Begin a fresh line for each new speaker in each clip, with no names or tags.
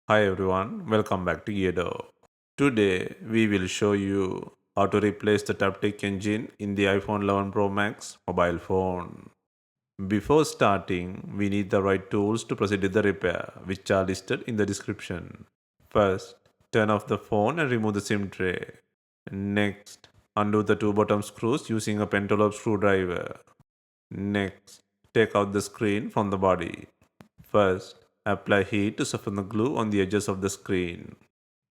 Hi everyone, welcome back to DYOR. Today we will show you how to replace the Taptic engine in the iPhone 11 Pro Max mobile phone. Before starting, we need the right tools to proceed with the repair, which are listed in the description. First, turn off the phone and remove the SIM tray. Next, undo the two bottom screws using a pentalobe screwdriver. Next, take out the screen from the body. First, apply heat to soften the glue on the edges of the screen.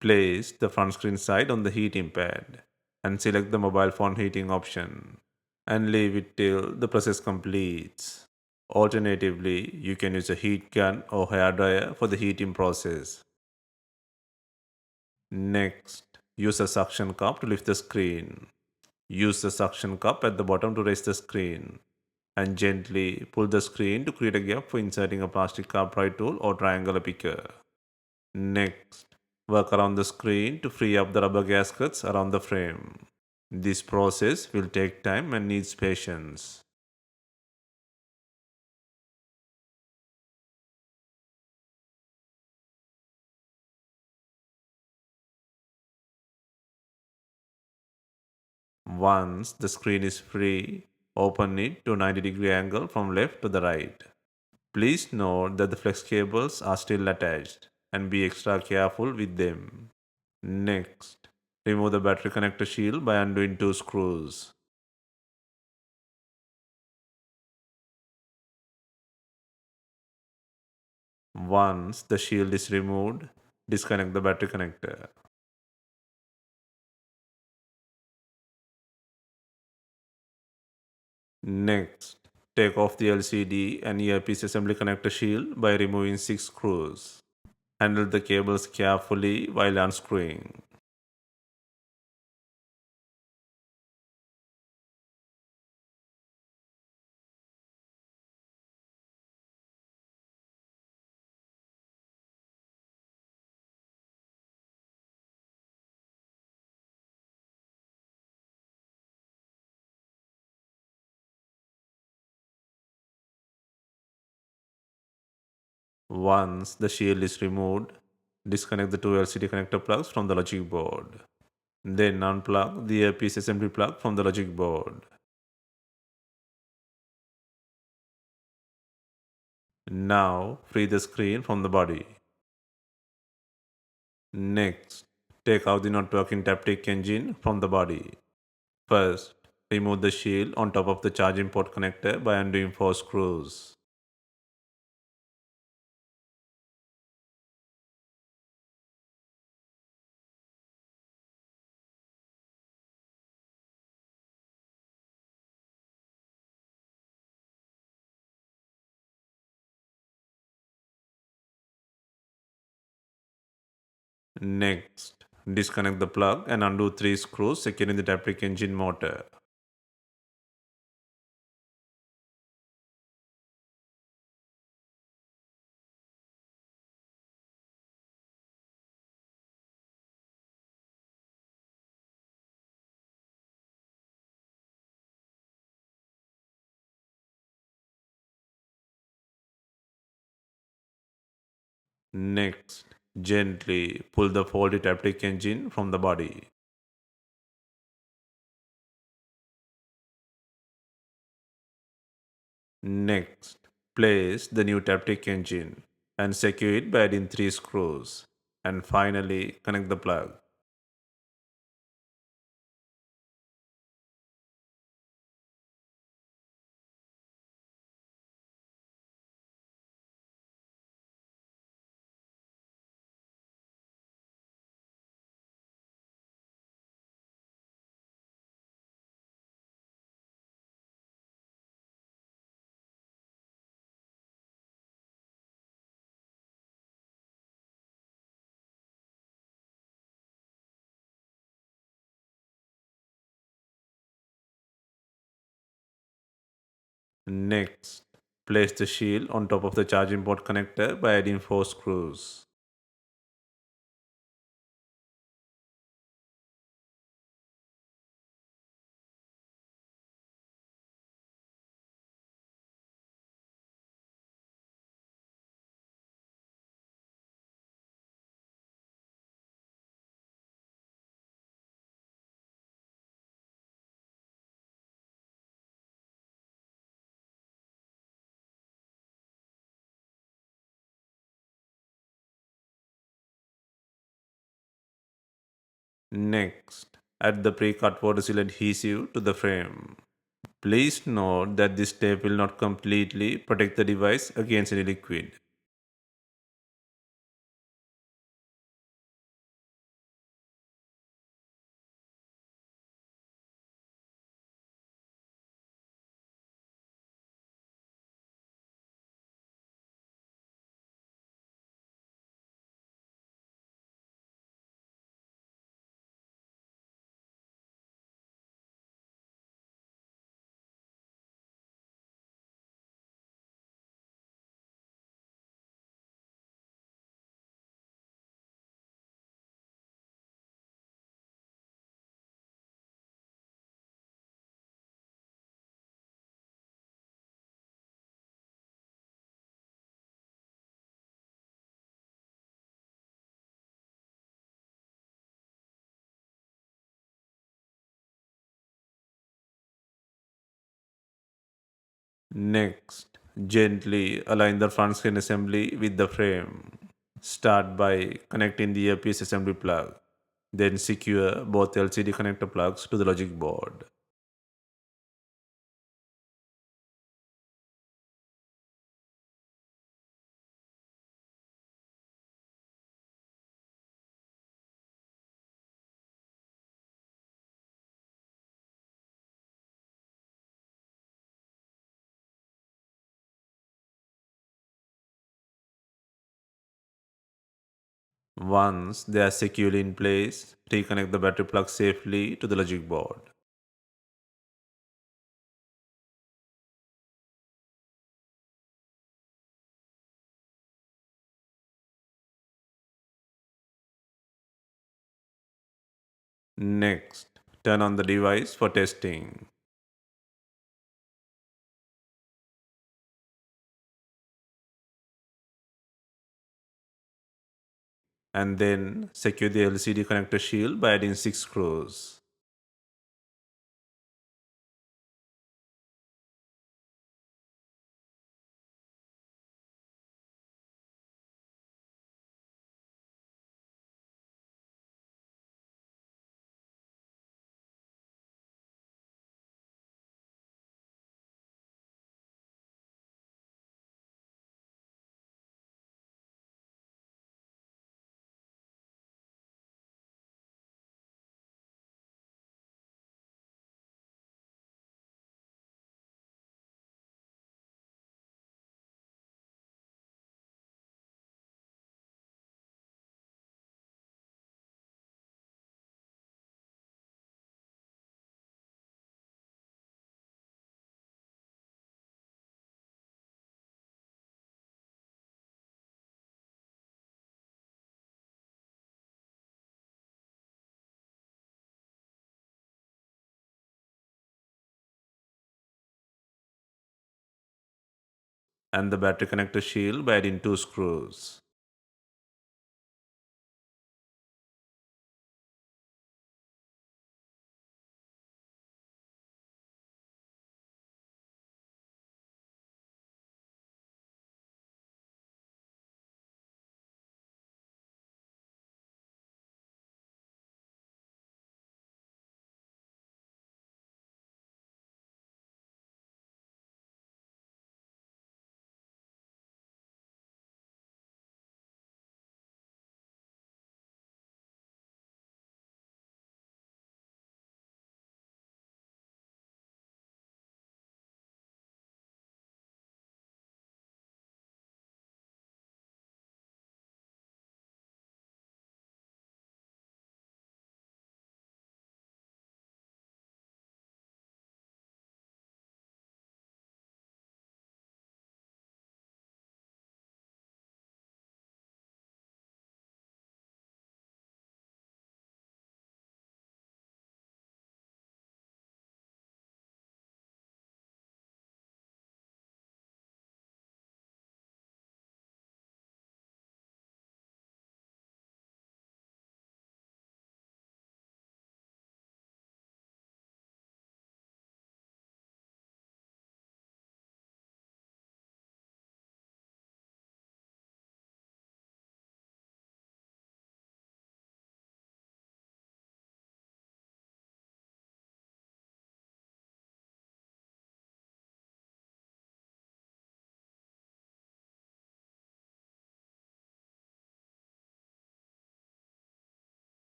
Place the front screen side on the heating pad and select the mobile phone heating option and leave it till the process completes. Alternatively, you can use a heat gun or hair dryer for the heating process. Next, use a suction cup to lift the screen. Use the suction cup at the bottom to raise the screen and gently pull the screen to create a gap for inserting a plastic cartridge tool or triangular picker. Next, work around the screen to free up the rubber gaskets around the frame. This process will take time and needs patience. Once the screen is free, open it to 90-degree angle from left to the right. Please note that the flex cables are still attached and be extra careful with them. Next, remove the battery connector shield by undoing two screws. Once the shield is removed, disconnect the battery connector. Next, take off the LCD and earpiece assembly connector shield by removing 6 screws. Handle the cables carefully while unscrewing. Once the shield is removed, disconnect the two LCD connector plugs from the logic board. Then unplug the earpiece assembly plug from the logic board. Now, free the screen from the body. Next, take out the not working Taptic engine from the body. First, remove the shield on top of the charging port connector by undoing 4 screws. Next, disconnect the plug and undo 3 screws securing the Taptic engine motor. Next, gently pull the faulty Taptic engine from the body. Next, place the new Taptic engine and secure it by adding 3 screws. And finally, connect the plug. Next, place the shield on top of the charging port connector by adding 4 screws. Next, add the pre-cut water-seal adhesive to the frame. Please note that this tape will not completely protect the device against any liquid. Next, gently align the front screen assembly with the frame. Start by connecting the earpiece assembly plug. Then secure both LCD connector plugs to the logic board. Once they are securely in place, reconnect the battery plug safely to the logic board. Next, turn on the device for testing. And then secure the LCD connector shield by adding 6 screws. And the battery connector shield by adding 2 screws.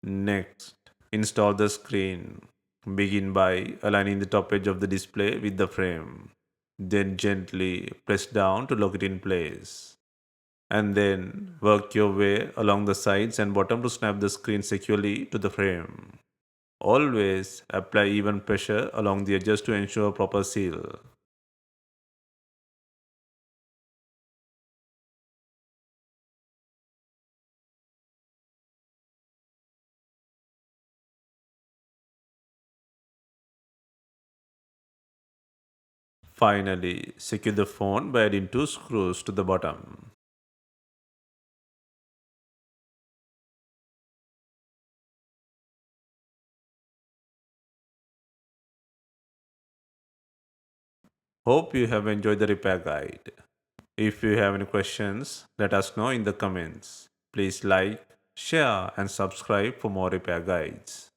Next, install the screen. Begin by aligning the top edge of the display with the frame. Then gently press down to lock it in place. And then work your way along the sides and bottom to snap the screen securely to the frame. Always apply even pressure along the edges to ensure proper seal. Finally, secure the phone by adding two screws to the bottom. Hope you have enjoyed the repair guide. If you have any questions, let us know in the comments. Please like, share, and subscribe for more repair guides.